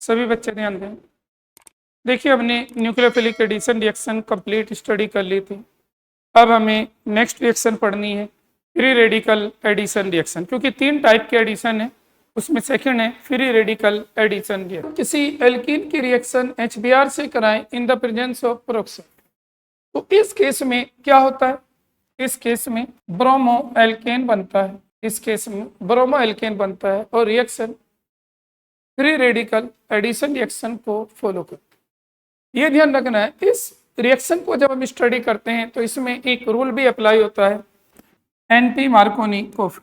सभी बच्चे ध्यान दें। देखिए हमने nucleophilic addition reaction complete study कर ली थी। अब हमें नेक्स्ट रिएक्शन पढ़नी है फ्री रेडिकल एडिशन रिएक्शन, क्योंकि 3 टाइप के एडिशन है, उसमें सेकंड है फ्री रेडिकल एडिशन रिएक्शन। किसी एल्कीन की रिएक्शन HBr से कराएं इन द प्रेजेंस ऑफ पेरोक्साइड, तो इस केस में क्या होता है? इस केस में ब्रोमो एल्केन बनता है, इस केस में ब्रोमो एल्केन बनता है और reaction free radical addition reaction को फॉलो करता है। ये ध्यान रखना है, इस रिएक्शन को जब हम स्टडी करते हैं तो इसमें एक रूल भी अप्लाई होता है, anti Markovnikov.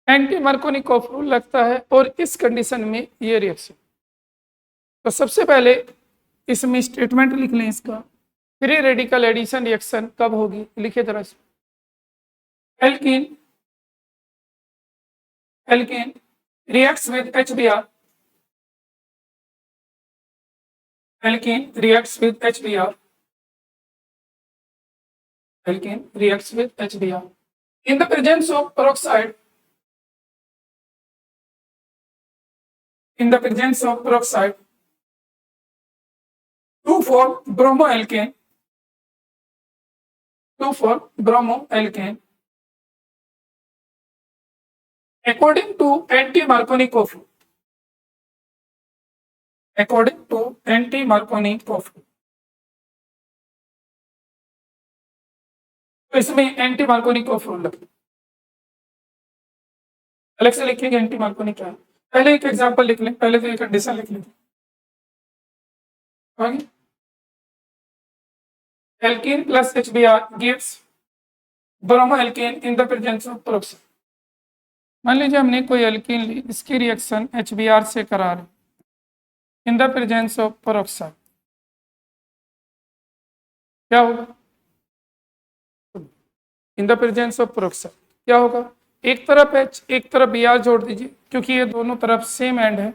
Anti Markovnikov rule लगता है और इस कंडीशन में ये रिएक्शन। तो सबसे पहले इसमें स्टेटमेंट लिख लें इसका, फ्री रेडिकल एडिशन रिएक्शन कब होगी, लिखिए जरा से। Alkene reacts with HBr. Alkene reacts with HBr. Alkene reacts with HBr. In the presence of peroxide, to form bromoalkane, according to anti-Markovnikov rule. तो इसमें एंटी मार्कोनिकोफ रूल लगता है। अलग से लिखेंगे एंटी मार्कोनिक क्या है। पहले एक एग्जांपल लिख लें, पहले तो एक कंडीशन लिख लें। Alkene plus HBr gives bromoalkane in the presence of peroxide. मान लीजिए हमने कोई एल्कीन ली, इसकी रिएक्शन HBr से करा रहे इन द प्रेजेंस ऑफ पेरोक्साइड, क्या होगा? इन द प्रेजेंस ऑफ पेरोक्साइड क्या होगा? एक तरफ H एक तरफ Br जोड़ दीजिए, क्योंकि ये दोनों तरफ सेम एंड है,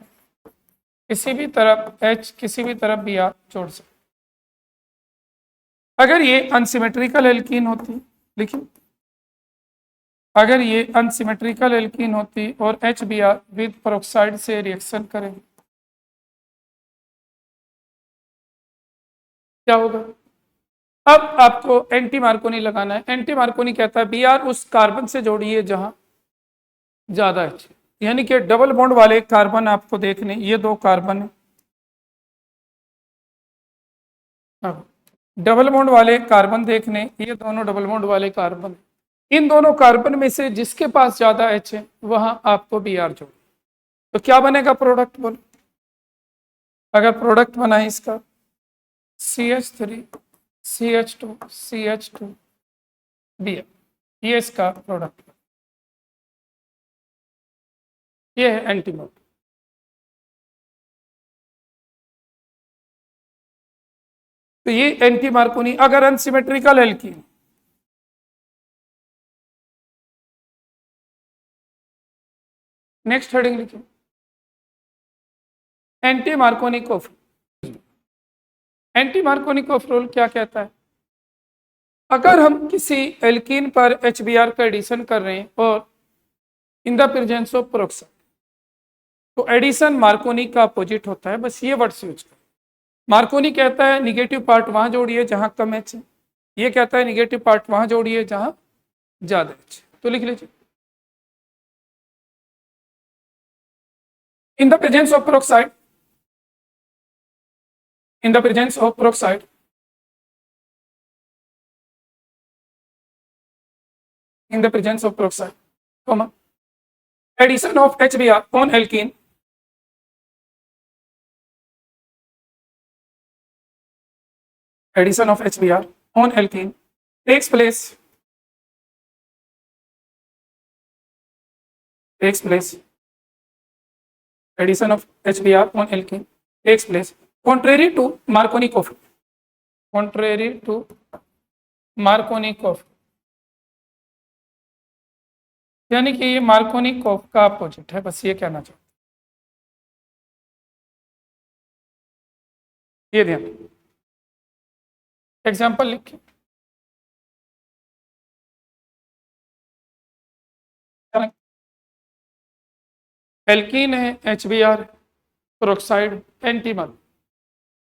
किसी भी तरफ H किसी भी तरफ Br जोड़ सकते। अगर ये अनसिमेट्रिकल एल्कीन होती, देखिए अगर ये अनसिमेट्रिकल एल्कीन होती और HBr विद पेरोक्साइड से रिएक्शन करें, क्या होगा? अब आपको एंटी मार्कोनी लगाना है। एंटी मार्कोनी कहता है Br उस कार्बन से जोड़िए जहां ज्यादा H, यानी कि डबल बॉन्ड वाले कार्बन आपको देखने, ये 2 कार्बन है, डबल बॉन्ड वाले कार्बन देखने, ये दोनों डबल बॉन्ड वाले कार्बन, इन दोनों कार्बन में से जिसके पास ज्यादा H है वहां आपको Br जोड़। तो क्या बनेगा प्रोडक्ट? बोलो, अगर प्रोडक्ट बना है इसका CH3 CH2 CH2 Br, ये इसका प्रोडक्ट, ये है एंटीमोड। तो ये एंटी मार्कोनी अगर अनसिमेट्रिकल एल्कीन, नेक्स्ट हेडिंग लिखिए, anti Markovnikov. Anti Markovnikov rule क्या कहता है? अगर हम किसी एल्कीन पर HBr का एडिशन कर रहे हैं और इन द प्रेजेंस ऑफ पेरोक्साइड, तो एडिशन मार्कोनी का अपोजिट होता है, बस ये वर्ड्स यूज करें। मार्कोनी कहता है निगेटिव पार्ट वहां जोड़िए जहां कम H है, ये कहता है निगेटिव पार्ट वहां जोड़िए जहां ज्यादा H। तो लिख लीजिए, इन the presence of peroxide, in the presence of peroxide, comma, addition of HBr on alkene, takes place addition of HBr on alkene takes place contrary to Markovnikov, यानी कि ये मार्कोनिकोफ का अपोजिट है, बस ये कहना चाहता हूं, ये ध्यान। एग्जाम्पल लिखिए, एल्कीन है HBr, पेरोक्साइड एंटी मार्को।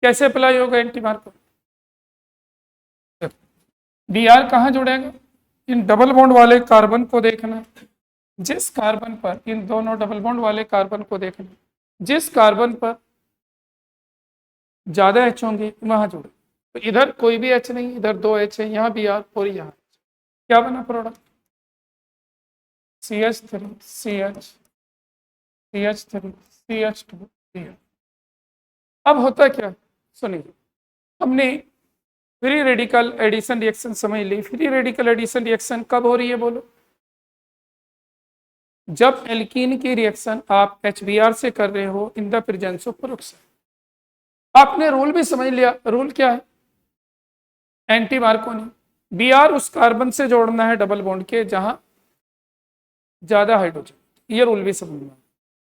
कैसे अप्लाई होगा एंटी मार्को? बी आर कहाँ जुड़ेगा? इन डबल बॉन्ड वाले कार्बन को देखना, जिस कार्बन पर, इन दोनों डबल बॉन्ड वाले कार्बन को देखना, जिस कार्बन पर ज्यादा एच होंगे वहां जुड़े। तो इधर कोई भी एच नहीं, इधर 2 एच है, यहाँ बी आर और यहाँ क्या बना product? CH3 CH CH3 CH2 CH। अब होता क्या, सुनिए, हमने फ्री रेडिकल एडिशन रिएक्शन समझ ली। फ्री रेडिकल एडिशन रिएक्शन कब हो रही है बोलो? जब एल्कीन की रिएक्शन आप HBr से कर रहे हो इन द प्रेजेंस ऑफ पेरोक्साइड। आपने रूल भी समझ लिया। रूल क्या है? Anti Markovnikov. Br उस कार्बन से जोड़ना है डबल बॉन्ड के जहां ज्यादा हाइड्रोजन, ये रूल भी समझना।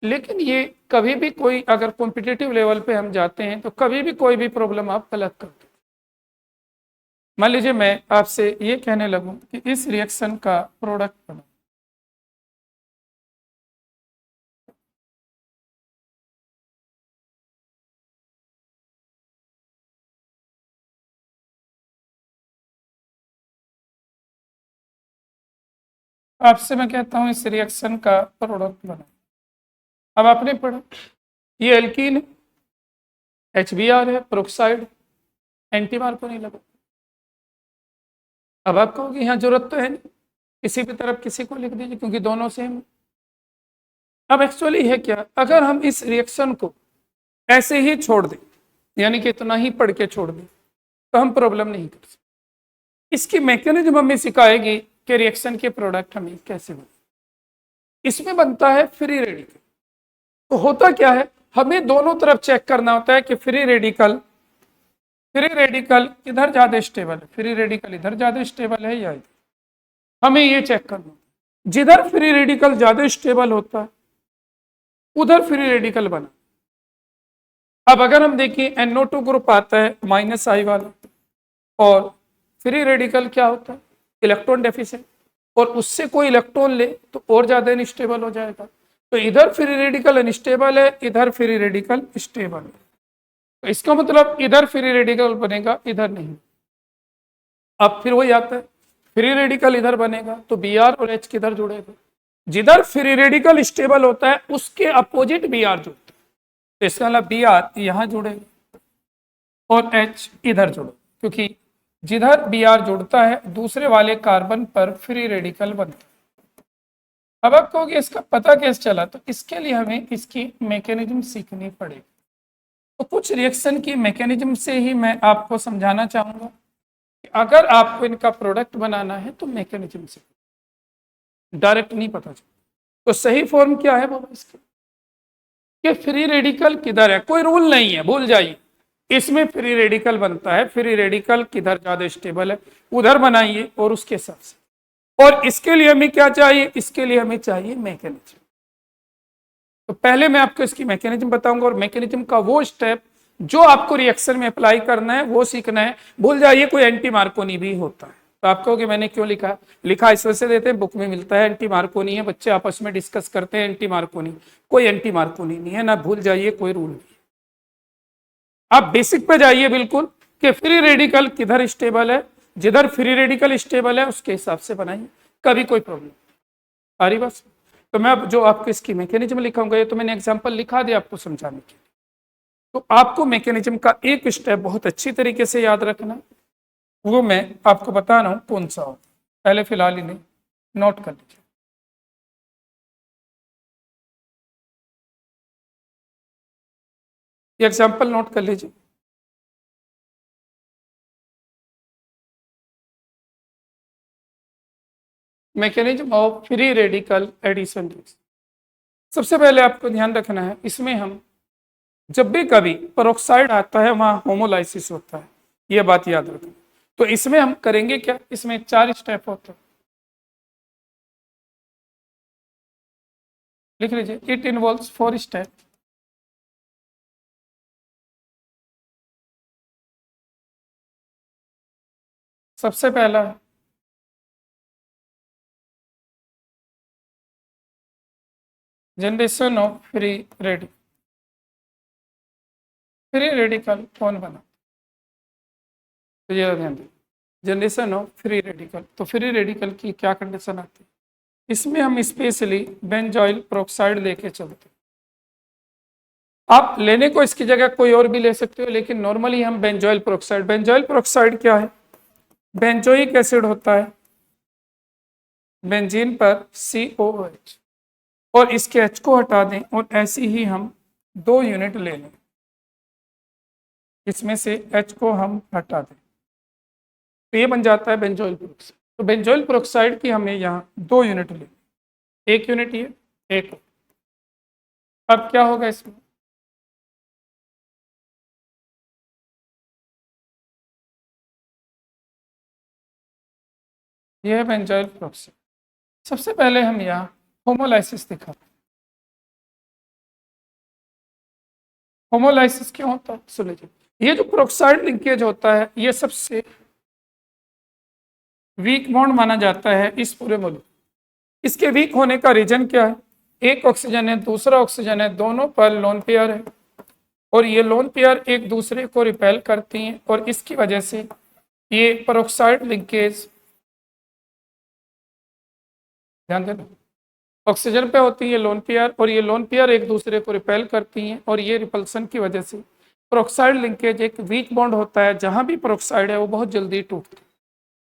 लेकिन ये कभी भी कोई, अगर कॉम्पिटिटिव लेवल पे हम जाते हैं तो कभी भी कोई भी प्रॉब्लम आप गलत करते हो। मान लीजिए मैं आपसे ये कहने लगूं कि इस रिएक्शन का प्रोडक्ट बनाओ, आपसे मैं कहता हूं इस रिएक्शन का प्रोडक्ट बनाओ। अब आपने पढ़ा ये एल्कीन है, HBr है, पेरोक्साइड, एंटी मार्को नहीं लगा। अब आप कहोगे यहाँ जरूरत तो है नहीं, किसी भी तरफ किसी को लिख दीजिए क्योंकि दोनों सेम। अब एक्चुअली है क्या, अगर हम इस रिएक्शन को ऐसे ही छोड़ दें, यानी कि इतना ही पढ़ के छोड़ दें, तो हम प्रॉब्लम नहीं कर सकते। इसकी मैकेनिज्म हमें सिखाएगी कि रिएक्शन के प्रोडक्ट हमें कैसे बने। इसमें बनता है फ्री रेडिकल। तो होता क्या है, हमें दोनों तरफ चेक करना होता है कि फ्री रेडिकल इधर ज्यादा स्टेबल है, फ्री रेडिकल इधर ज्यादा स्टेबल है या इधर। हमें ये चेक करना, जिधर फ्री रेडिकल ज्यादा स्टेबल होता है उधर फ्री रेडिकल बना। अब अगर हम देखें NO2 ग्रुप आता है -I वाला, और फ्री रेडिकल क्या होता है? इलेक्ट्रॉन डेफिशिएंट, और उससे कोई इलेक्ट्रॉन ले तो और ज्यादा अनस्टेबल हो जाएगा। तो इधर फ्री रेडिकल अनस्टेबल है, इधर फ्री रेडिकल स्टेबल है। तो इसका मतलब इधर फ्री रेडिकल बनेगा, इधर नहीं। अब फिर वही आता है, फ्री रेडिकल इधर बनेगा तो Br और H किधर जुड़ेगा? जिधर फ्री रेडिकल स्टेबल होता है उसके अपोजिट Br जुड़ता है। तो इसका मतलब Br यहां जुड़ेगा और H इधर जुड़ेगा, क्योंकि जिधर Br जुड़ता है दूसरे वाले कार्बन पर फ्री रेडिकल बनता है। अब आप कहोगे इसका पता कैसे चला? तो इसके लिए हमें इसकी मैकेनिज्म सीखनी पड़ेगी। तो कुछ रिएक्शन की मैकेनिज्म से ही मैं आपको समझाना चाहूंगा कि अगर आपको इनका प्रोडक्ट बनाना है तो मैकेनिज्म से, डायरेक्ट नहीं पता चलता। तो सही फॉर्म क्या है बाबा इसका, कि फ्री रेडिकल किधर है, कोई रूल नहीं है, भूल जाइए। इसमें फ्री रेडिकल बनता है, फ्री रेडिकल किधर ज्यादा स्टेबल है उधर बनाइए और उसके हिसाब से। और इसके लिए हमें क्या चाहिए? इसके लिए हमें चाहिए मैकेनिज्म। तो पहले मैं आपको इसकी मैकेनिज्म बताऊंगा, और मैकेनिज्म का वो स्टेप जो आपको रिएक्शन में अप्लाई करना है वो सीखना है। भूल जाइए कोई एंटी मार्कोनी भी होता है। तो आप कहोगे मैंने क्यों लिखा? लिखा इस वजह से देते हैं, बुक में मिलता है एंटी मार्कोनी है, बच्चे आपस में डिस्कस करते हैं एंटी मार्कोनी। कोई एंटी मार्कोनी नहीं है ना, भूल जाइए कोई रूल नहीं। आप बेसिक पे जाइए बिल्कुल कि फ्री रेडिकल किधर स्टेबल है, जिधर फ्री रेडिकल स्टेबल है उसके हिसाब से बनाइए, कभी कोई प्रॉब्लम आ रही बस। तो मैं अब जो आपको इसकी मैकेनिज्म लिखाऊंगा, ये तो मैंने एग्जांपल लिखा दिया आपको समझाने के लिए। तो आपको मैकेनिज्म का एक स्टेप बहुत अच्छी तरीके से याद रखना, वो मैं आपको बता रहा हूं कौन सा हो। पहले फिलहाल इन्हें नोट कर लीजिए। ये एग्जांपल नोट कर लीजिए। Mechanism of free radical addition. सबसे पहले आपको ध्यान रखना है, इसमें हम जब भी कभी पेरोक्साइड आता है वहां होमोलाइसिस होता है, यह बात याद रखना। तो इसमें हम करेंगे क्या, इसमें 4 स्टेप होते हैं, लिख लीजिए। It involves 4 step. सबसे पहला generation of free radical. Free radical कौन बना, तो ये ध्यान दें, जनरेशन ऑफ फ्री रेडिकल। तो फ्री रेडिकल की क्या कंडीशन आती है, इसमें हम स्पेशली बेंजॉइल प्रोक्साइड लेके चलते हैं। आप लेने को इसकी जगह कोई और भी ले सकते हो, लेकिन नॉर्मली हम बेंजॉइल प्रोक्साइड। बेंजॉइल प्रोक्साइड क्या है, बेंजोइक एसिड होता है बेंजीन पर COOH, और इसके H को हटा दें और ऐसी ही हम 2 यूनिट ले लें, इसमें से H को हम हटा दें, तो ये बन जाता है बेंजोइल प्रोक्साइड। तो बेंजोइल प्रोक्साइड की हमें यहाँ 2 यूनिट ले, 1 यूनिट ये, एक। अब क्या होगा इसमें, यह है बेंजोइल प्रोक्साइड। सबसे पहले हम यहाँ होमोलाइसिस दिखाते हैं। होमोलाइसिस क्यों होता है, सुन लीजिए, ये जो प्रोक्साइड लिंकेज होता है ये सबसे वीक बॉन्ड माना जाता है इस पूरे मॉलिक्यूल। इसके वीक होने का रीजन क्या है, एक ऑक्सीजन है, दूसरा ऑक्सीजन है, दोनों पर लोन पेयर है, और ये लोन पेयर एक दूसरे को रिपेल करती हैं, और इसकी वजह से ये पेरोक्साइड लिंकेज, ध्यान देना, ऑक्सीजन पे होती है लोन पेयर, और ये लोन पेयर एक दूसरे को रिपेल करती हैं, और ये रिपल्सन की वजह से पेरोक्साइड लिंकेज एक वीक बॉन्ड होता है। जहां भी पेरोक्साइड है वो बहुत जल्दी टूटता है,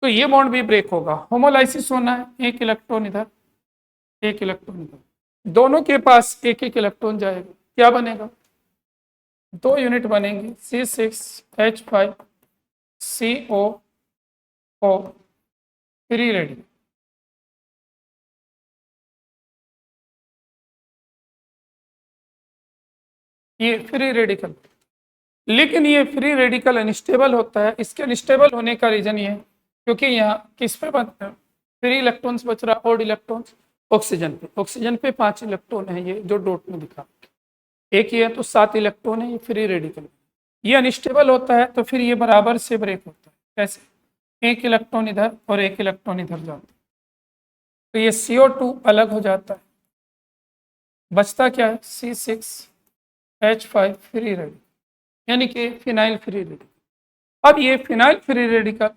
तो ये बॉन्ड भी ब्रेक होगा। होमोलाइसिस होना है, एक इलेक्ट्रॉन इधर, एक इलेक्ट्रॉन इधर, दोनों के पास एक एक इलेक्ट्रॉन जाएगा, क्या बनेगा, 2 यूनिट बनेंगे, C6H5CO फ्री रेडिकल। ये फ्री रेडिकल, लेकिन ये फ्री रेडिकल अनस्टेबल होता है। इसके अनस्टेबल होने का रीजन ये है क्योंकि यहाँ किस पे बनता है, फ्री इलेक्ट्रॉन्स बच रहा, ऑड इलेक्ट्रॉन्स ऑक्सीजन पे। ऑक्सीजन पे 5 इलेक्ट्रॉन है, ये जो डॉट में दिखा, एक ही है तो 7 इलेक्ट्रॉन है, ये फ्री रेडिकल। ये अनस्टेबल होता है तो फिर ये बराबर से ब्रेक होता है, कैसे, एक इलेक्ट्रॉन इधर और एक इलेक्ट्रॉन इधर जाता है, तो ये CO2 अलग हो जाता है, बचता क्या है, C6H5 फ्री रेडिकल, यानी कि फिनाइल फ्री रेडिकल। अब ये फिनाइल फ्री रेडिकल,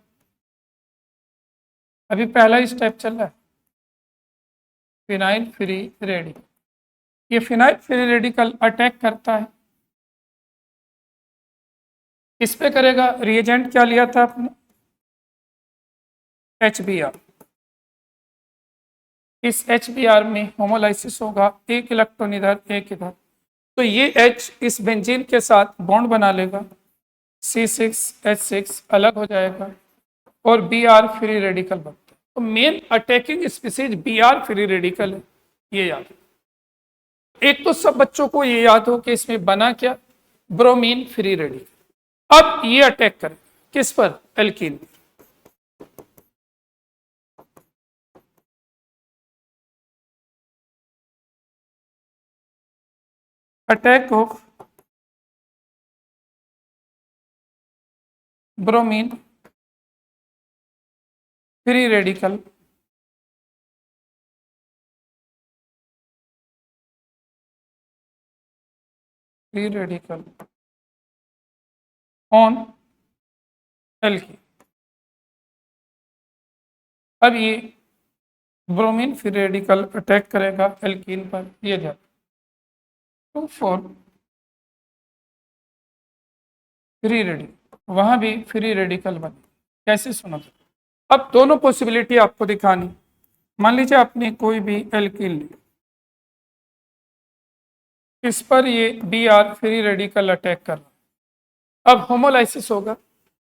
अभी पहला ही स्टेप चल रहा है, फिनाइल फ्री रेडिकल। ये फिनाइल फ्री रेडिकल अटैक करता है, किस पे करेगा, रिएजेंट क्या लिया था आपने, HBr। इस HBr में होमोलाइसिस होगा, एक इलेक्ट्रॉन इधर एक इधर, तो ये H इस बेंजीन के साथ बॉन्ड बना लेगा, C6H6 अलग हो जाएगा, और Br फ्री रेडिकल बनता है। तो main attacking species Br free radical है, ये याद। एक तो सब बच्चों को ये याद हो कि इसमें बना क्या, ब्रोमीन फ्री रेडिकल। अब ये अटैक करे किस पर, alkene. Attack of bromine free radical on alkene. अब ये ब्रोमीन फ्री रेडिकल अटैक करेगा एल्कीन पर, ये जा 2,4 फ्री रेडिकल, वहां भी फ्री रेडिकल बने, कैसे सुना था। अब दोनों पॉसिबिलिटी आपको दिखानी, मान लीजिए आपने कोई भी एल्कीन ली, इस पर ये Br फ्री रेडिकल अटैक कर रहा, अब होमोलाइसिस होगा,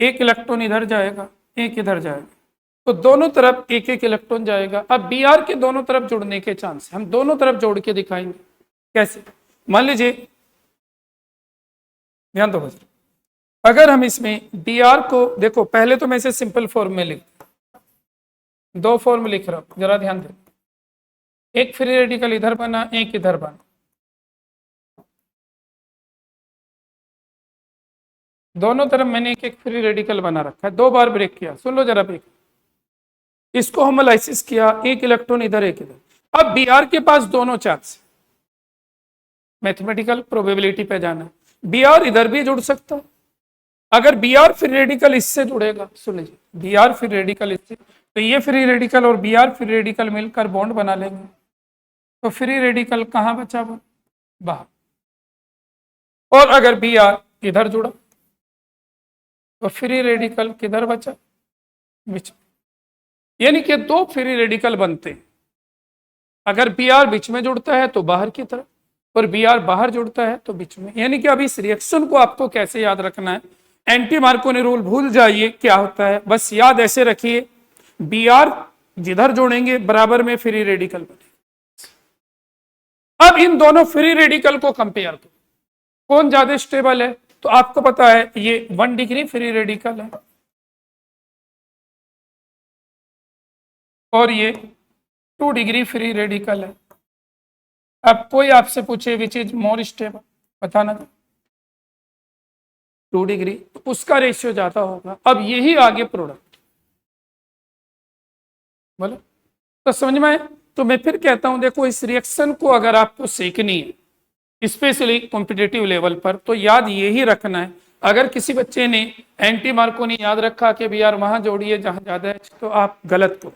एक इलेक्ट्रॉन इधर जाएगा, एक इधर जाएगा, तो दोनों तरफ एक एक इलेक्ट्रॉन जाएगा। अब Br के दोनों तरफ जुड़ने के चांस, हम दोनों तरफ जोड़ के दिखाएंगे कैसे। मान लीजिए, ध्यान दो बस, अगर हम इसमें Br को देखो, पहले तो मैं इसे सिंपल फॉर्म में लिख, 2 फॉर्म लिख रहा हूं, जरा ध्यान दे, एक फ्री रेडिकल इधर बना, एक इधर बना, दोनों तरफ मैंने एक एक फ्री रेडिकल बना रखा है, 2 बार ब्रेक किया, सुन लो जरा ब्रेक, इसको होमोलाइसिस किया, एक इलेक्ट्रॉन इधर एक इधर। अब Br के पास दोनों चांस, मैथमेटिकल प्रोबेबिलिटी पे जाना, बी आर इधर भी जुड़ सकता है। अगर बी आर फ्री रेडिकल इससे जुड़ेगा, सुन लीजिए, बी आर फ्री रेडिकल इससे, तो ये फ्री रेडिकल और बी आर फ्री रेडिकल मिलकर बॉन्ड बना लेंगे, तो फ्री रेडिकल कहाँ बचा वो, बाहर। और अगर बी आर इधर जुड़ा तो फ्री रेडिकल किधर बचा, बीच में। यानी कि दो फ्री रेडिकल बनते हैं, अगर बी आर बीच में जुड़ता है तो बाहर की तरफ, और बी आर बाहर जुड़ता है तो बीच में। यानी कि अब इस रिएक्शन को आपको कैसे याद रखना है, एंटी मार्कोनी रूल भूल जाइए क्या होता है, बस याद ऐसे रखिए, बी आर जिधर जोड़ेंगे बराबर में फ्री रेडिकल बनेगा। अब इन दोनों फ्री रेडिकल को कंपेयर करो, कौन ज्यादा स्टेबल है, तो आपको पता है ये 1 डिग्री फ्री रेडिकल है और ये 2 डिग्री फ्री रेडिकल है। अब कोई आपसे पूछे विच इज मोर स्टेबल, बताना, 2 डिग्री, तो उसका रेशियो ज्यादा होगा। अब यही आगे प्रोडक्ट, बोलो तो समझ में आए। तो मैं फिर कहता हूं, देखो इस रिएक्शन को अगर आपको सीखनी है स्पेशली कॉम्पिटिटिव लेवल पर, तो याद यही रखना है। अगर किसी बच्चे ने एंटी मार्कोनी याद रखा कि भी यार वहां जोड़िए जहां ज्यादा है, तो आप गलत करो,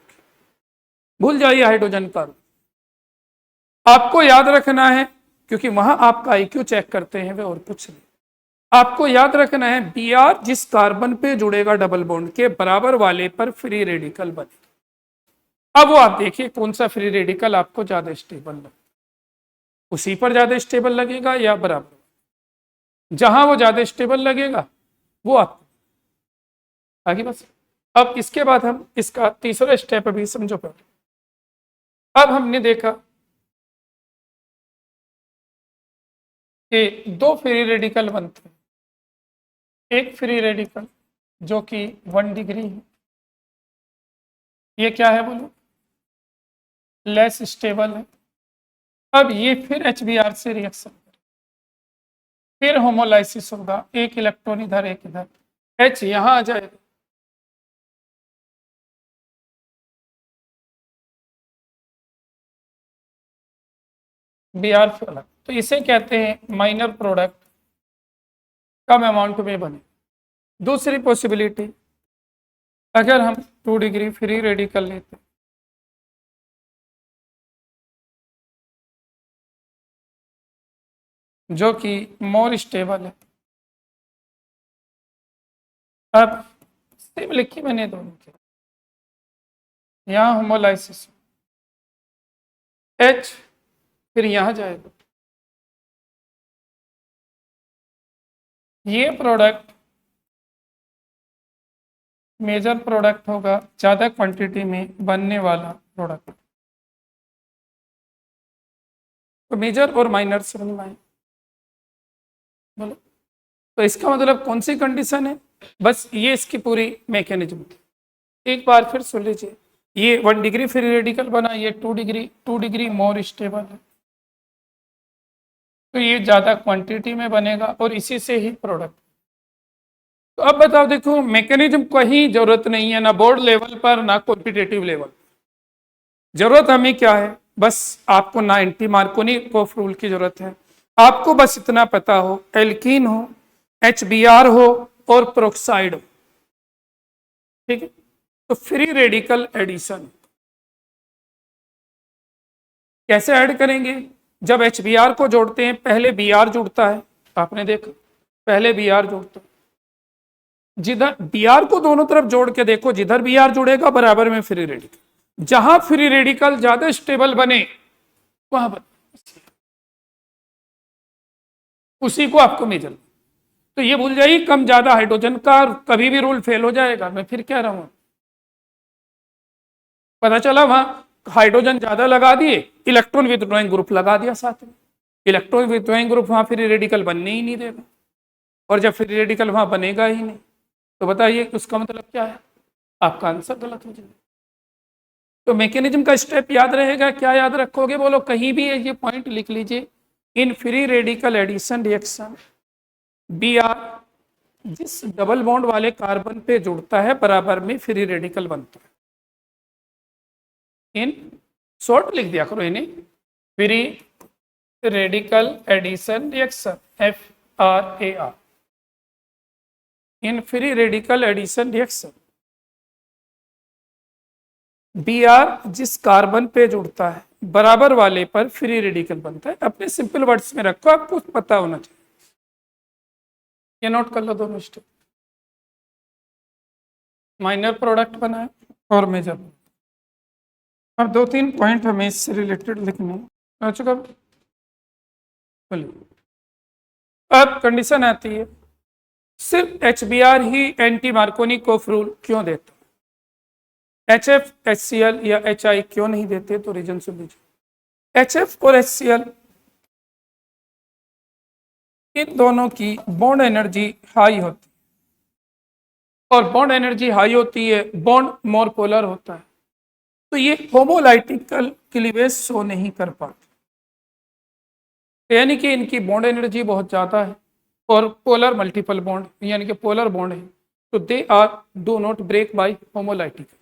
भूल जाइए हाइड्रोजन का। आपको याद रखना है, क्योंकि वहां आपका आईक्यू चेक करते हैं वे, और कुछ नहीं। आपको याद रखना है बी आर जिस कार्बन पे जुड़ेगा डबल बॉन्ड के बराबर वाले पर फ्री रेडिकल बने। अब वो आप देखिए कौन सा फ्री रेडिकल आपको ज्यादा स्टेबल लगेगा, उसी पर ज्यादा स्टेबल लगेगा या बराबर, जहां वो ज्यादा स्टेबल लगेगा वो आपको आगे बस। अब इसके बाद हम इसका तीसरा स्टेप अभी समझो पहले। अब हमने देखा कि दो फ्री रेडिकल बनते हैं, एक फ्री रेडिकल जो कि 1 डिग्री है, ये क्या है बोलो, लेस स्टेबल है। अब ये फिर HBr से रिएक्शन करें, फिर होमोलाइसिस होगा, एक इलेक्ट्रॉन इधर एक इधर, H यहां आ जाएगा, Br फिर अलग, तो इसे कहते हैं माइनर प्रोडक्ट, कम अमाउंट में बने। दूसरी पॉसिबिलिटी, अगर हम 2 डिग्री फ्री रेडिकल लेते जो कि मोर स्टेबल है, अब सेम लिखी मैंने दोनों के, यहां होमोलाइसिस H फिर यहां जाएगा, ये प्रोडक्ट मेजर प्रोडक्ट होगा, ज्यादा क्वांटिटी में बनने वाला प्रोडक्ट। तो मेजर और माइनर समझ में आए, बोलो तो इसका मतलब कौन सी कंडीशन है, बस ये इसकी पूरी मैकेनिज्म थी। एक बार फिर सुन लीजिए, ये 1 डिग्री फ्री रेडिकल बना, ये 2 डिग्री मोर स्टेबल है, तो ये ज्यादा क्वांटिटी में बनेगा और इसी से ही प्रोडक्ट। तो अब बताओ, देखो मैकेनिज्म कहीं जरूरत नहीं है, ना बोर्ड लेवल पर ना कॉम्पिटिटिव लेवल। जरूरत हमें क्या है, बस आपको ना एंटी मार्कोनी ऑफ रूल की जरूरत है, आपको बस इतना पता हो एल्कीन हो, HBr हो और प्रोक्साइड हो, ठीक है। तो फ्री रेडिकल एडिशन कैसे ऐड करेंगे, जब HBr को जोड़ते हैं पहले Br जुड़ता है, आपने देखा पहले Br जोड़ता है, जिधर Br को दोनों तरफ जोड़ के देखो, जिधर Br जुड़ेगा बराबर में फ्री रेडिकल, जहां फ्री रेडिकल ज्यादा स्टेबल बने वहां बने, उसी को आपको मेजर। तो ये भूल जाइए कम ज्यादा हाइड्रोजन का कभी भी रूल फेल हो जाएगा, मैं फिर कह रहा हूं। पता चला वहां हाइड्रोजन ज्यादा लगा दिए, इलेक्ट्रॉन विथड्रॉइंग ग्रुप लगा दिया साथ में, इलेक्ट्रॉन विथड्रॉइंग ग्रुप वहां फ्री रेडिकल बनने ही नहीं देगा, और जब फ्री रेडिकल वहां बनेगा ही नहीं, तो बताइए उसका मतलब क्या है, आपका आंसर गलत हो जाएगा। तो मैकेनिज्म का स्टेप याद रहेगा, क्या याद रखोगे बोलो, कहीं भी ये पॉइंट लिख लीजिए, in free radical addition reaction Br जिस डबल बॉन्ड वाले कार्बन पे जुड़ता है बराबर में फ्री रेडिकल बनता है। इन शॉर्ट लिख दिया करो इन्हें, free radical addition reaction, RAR in free radical addition reaction. Br जिस कार्बन पे जुड़ता है बराबर वाले पर फ्री रेडिकल बनता है। अपने सिंपल वर्ड्स में रखो, आपको पता होना चाहिए। ये नोट कर लो दोनों स्टेप। माइनर प्रोडक्ट बना है और मेजर। अब 2-3 पॉइंट हमें इससे रिलेटेड लिखने हैं। चुका। अब कंडीशन आती है, सिर्फ HBr ही एंटी मार्कोनी कोफ रूल क्यों देता है? HF, HCl या HI क्यों नहीं देते? तो रीजन सुन लीजिए। HF और HCl इन दोनों की बॉन्ड एनर्जी हाई होती है, और बॉन्ड एनर्जी हाई होती है, बॉन्ड मोर पोलर होता है, तो ये होमोलाइटिकल क्लीवेज शो नहीं कर पाते। यानी कि इनकी बॉन्ड एनर्जी बहुत ज़्यादा है और पोलर मल्टीपल बॉन्ड यानी कि पोलर बॉन्ड है, तो they are do not break by homolytical.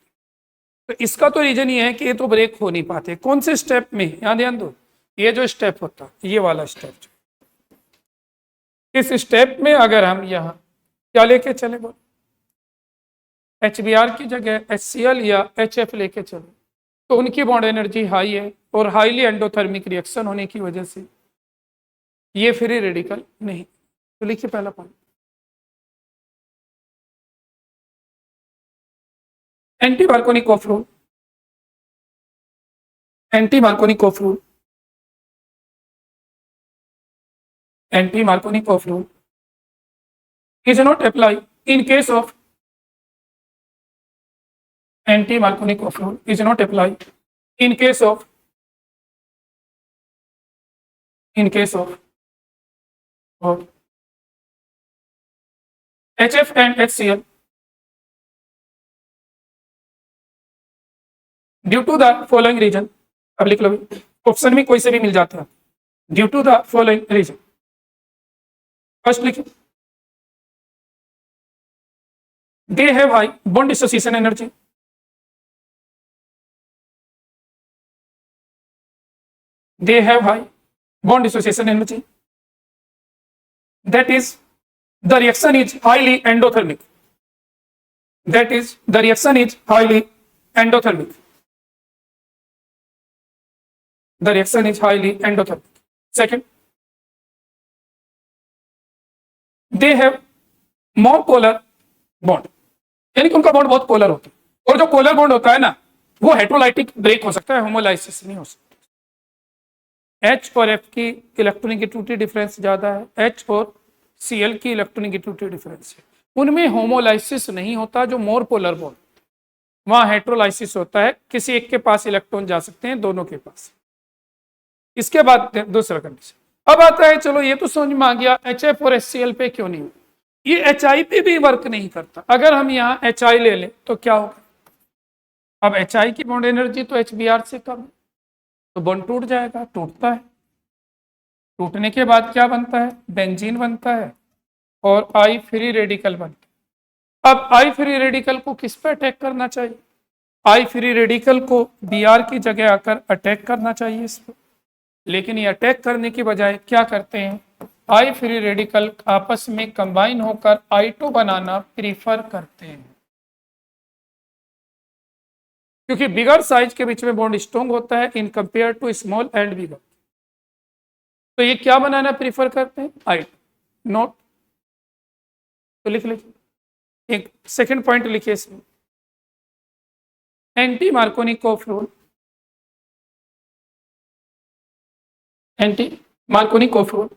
तो इसका तो रीजन ये है कि ये तो ब्रेक हो नहीं पाते। कौन से स्टेप में? यहाँ ध्यान दो, ये जो स्टेप होता है, ये वाला स्टेप, इस स्टेप में अगर हम यहाँ क्या लेके चले, बोलो HBr की जगह HCl या HF लेके चले, तो उनकी बॉन्ड एनर्जी हाई है और हाईली एंडोथर्मिक रिएक्शन होने की वजह से ये फ्री रेडिकल नहीं। तो लिखिए पहला point, anti Markovnikov rule, anti Markovnikov rule, anti Markovnikov rule is not apply in case of anti Marconi Koff rule is not apply in case of HF and HCl due to the following reason. अब लिख लो, option में कोई से भी मिल जाता है। Due to the following reason, first लिखिए, they have high bond dissociation energy, they have high bond dissociation energy, that is the reaction is highly endothermic, that is the reaction is highly endothermic, the reaction is highly endothermic. Second, they have more polar bond, यानी कि उनका bond बहुत polar होता है, और जो polar bond होता है ना, वो हेट्रोलाइटिक ब्रेक हो सकता है, होमोलाइसिस नहीं हो सकता। H और F की इलेक्ट्रोनेगेटिविटी डिफरेंस ज्यादा है, H और Cl की इलेक्ट्रोनेगेटिविटी डिफरेंस है, उनमें होमोलाइसिस नहीं होता। जो मोर पोलर बॉन्ड, वहां हेट्रोलाइसिस होता है, किसी एक के पास इलेक्ट्रॉन जा सकते हैं, दोनों के पास। इसके बाद दूसरा कंडीशन अब आता है, चलो ये तो समझ में आ गया, HF और HCl पे क्यों नहीं हुआ, ये HI पे भी वर्क नहीं करता। अगर हम यहाँ HI ले लें तो क्या होगा? अब HI की बॉन्ड एनर्जी तो HBr से कम है, तो बॉन्ड टूट जाएगा, टूटता है, टूटने के बाद क्या बनता है? बेंजीन बनता है और I फ्री रेडिकल बनता है। अब I फ्री रेडिकल को किस पे अटैक करना चाहिए? I फ्री रेडिकल को Br की जगह आकर अटैक करना चाहिए इस पर, लेकिन ये अटैक करने की बजाय क्या करते हैं? I फ्री रेडिकल आपस में कंबाइन होकर I2 बनाना प्रीफर करते हैं, क्योंकि बिगर साइज के बीच में बॉन्ड स्ट्रॉन्ग होता है in compare to small and bigger. तो ये क्या बनाना प्रीफर करते हैं? I2 note. तो लिख लीजिए, एक सेकंड पॉइंट लिखिए इसमें, anti Markovnikov rule, anti Markovnikov rule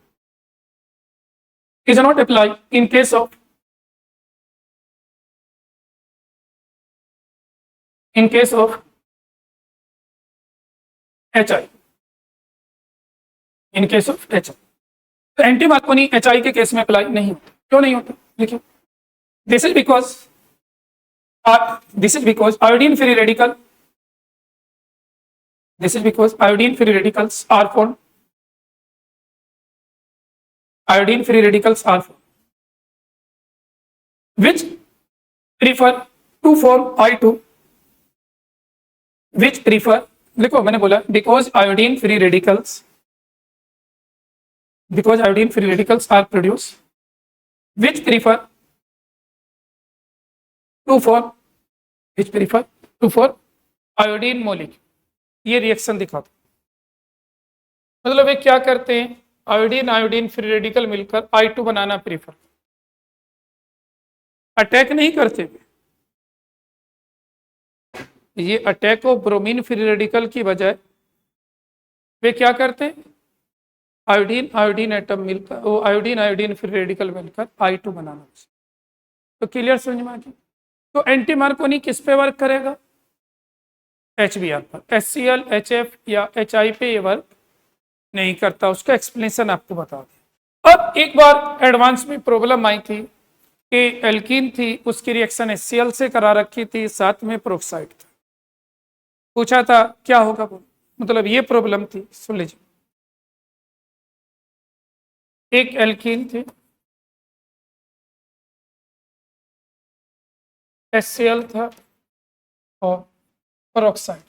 is not apply in case of HI, in case of HI। तो एंटी मार्कोनी HI के केस में अप्लाई नहीं होता। क्यों नहीं होता? देखिए, this is because iodine free radical, this is because iodine free radicals are form, iodine free radicals are which prefer to form I2, which prefer, देखो मैंने बोला because iodine free radicals because iodine free radicals are produced which prefer to form iodine molecule. ये reaction दिखाता, मतलब ये क्या करते हैं, आयोडीन फ्री रेडिकल मिलकर I2 बनाना प्रीफर, अटैक नहीं करते, ये attack of bromine free radical की बजाय वे क्या करते हैं, आयोडीन एटम मिलकर वो आयोडीन फ्री रेडिकल मिलकर I2 बनाना। तो क्लियर समझ में आ गया। तो एंटी मार्कोनी किस पे वर्क करेगा, HBr पर, HCl HF या HI पे ये वर्क नहीं करता, उसका एक्सप्लेनेशन आपको बता दें। अब एक बार एडवांस में प्रॉब्लम आई थी कि एल्कीन थी, उसकी रिएक्शन HCl से करा रखी थी, साथ में प्रोक्साइड था, पूछा था क्या होगा, मतलब ये प्रॉब्लम थी, सुन लीजिए। एक एल्कीन थी, HCl था और पेरोक्साइड,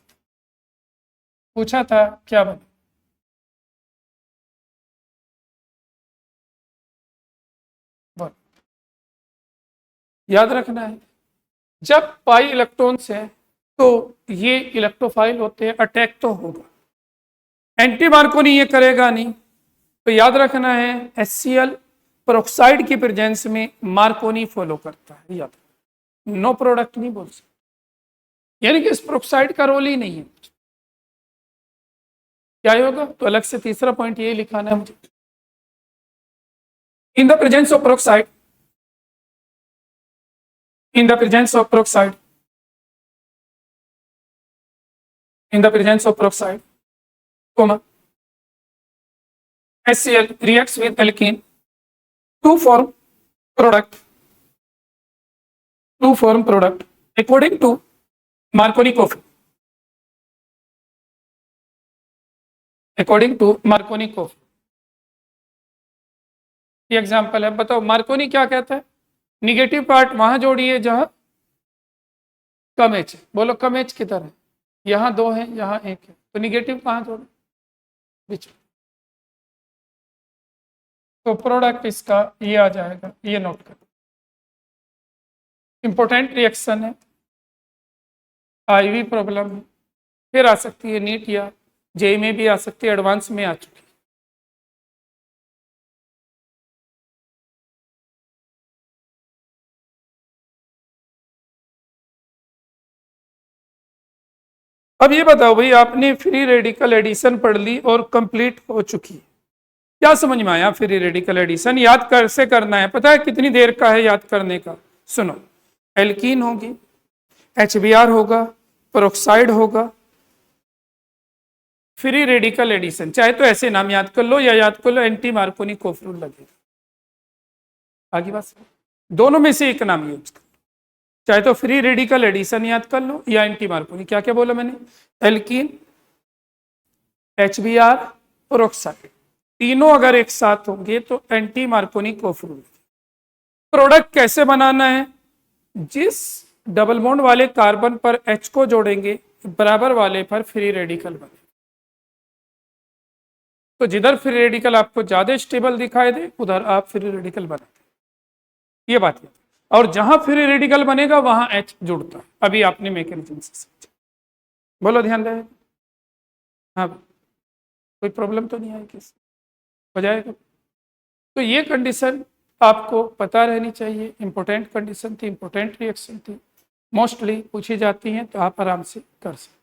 पूछा था क्या बने, याद रखना है जब पाई इलेक्ट्रॉन्स हैं तो ये इलेक्ट्रोफाइल होते हैं, अटैक तो होगा, एंटी मार्कोनी ये करेगा नहीं, तो याद रखना है HCl पेरोक्साइड की प्रेजेंस में मार्कोनी फॉलो करता है, याद नो प्रोडक्ट नहीं बोल सकते, यानी कि इस पेरोक्साइड का रोल ही नहीं है, क्या होगा, तो अलग से तीसरा पॉइंट ये लिखाना है मुझे, इन the presence of peroxide, in the presence of peroxide, comma, HCl reacts with alkene to form product according to Marconi coefficient. ये एग्जाम्पल है, बताओ मार्कोनी क्या कहता है, निगेटिव पार्ट वहां जोड़िए जहां कम एच है, बोलो कम एच किधर है, यहां 2 है यहां 1 है, तो निगेटिव कहां जोड़े, बीच में, तो प्रोडक्ट इसका ये आ जाएगा, ये नोट कर, इंपॉर्टेंट रिएक्शन है, आईवी प्रॉब्लम है, फिर आ सकती है नीट या जेई में भी आ सकती है, एडवांस में आ चुकी है। अब ये बताओ भाई, आपने फ्री रेडिकल एडिशन पढ़ ली और कंप्लीट हो चुकी है, क्या समझ में आया, फ्री रेडिकल एडिशन याद कैसे करना है, पता है कितनी देर का है याद करने का, सुनो, एल्कीन होगी, HBr होगा, पेरोक्साइड होगा, फ्री रेडिकल एडिशन, चाहे तो ऐसे नाम याद कर लो या याद कर लो एंटी मार्कोनी कोफ रूल लगेगा, आगे बात, दोनों में से एक नाम यूज कर, चाहे तो फ्री रेडिकल एडिशन याद कर लो या एंटी मार्कोनी, क्या क्या बोला मैंने, एल्कीन HBr पेरोक्साइड, तीनों अगर एक साथ होंगे तो anti Markovnikov rule. Product कैसे बनाना है, जिस डबल बॉन्ड वाले कार्बन पर H को जोड़ेंगे बराबर वाले पर फ्री रेडिकल बने, तो जिधर फ्री रेडिकल आपको ज्यादा स्टेबल दिखाई दे उधर आप फ्री रेडिकल बनाते, ये बात है, और जहां फ्री रेडिकल बनेगा वहां H जुड़ता है, अभी आपने मैकेनिज्म से समझा, बोलो ध्यान रहे, हाँ कोई प्रॉब्लम तो नहीं आई, किस हो जाएगा, तो ये कंडीशन आपको पता रहनी चाहिए, इंपॉर्टेंट कंडीशन थी, इंपॉर्टेंट रिएक्शन थी, मोस्टली पूछी जाती हैं, तो आप आराम से कर सकते।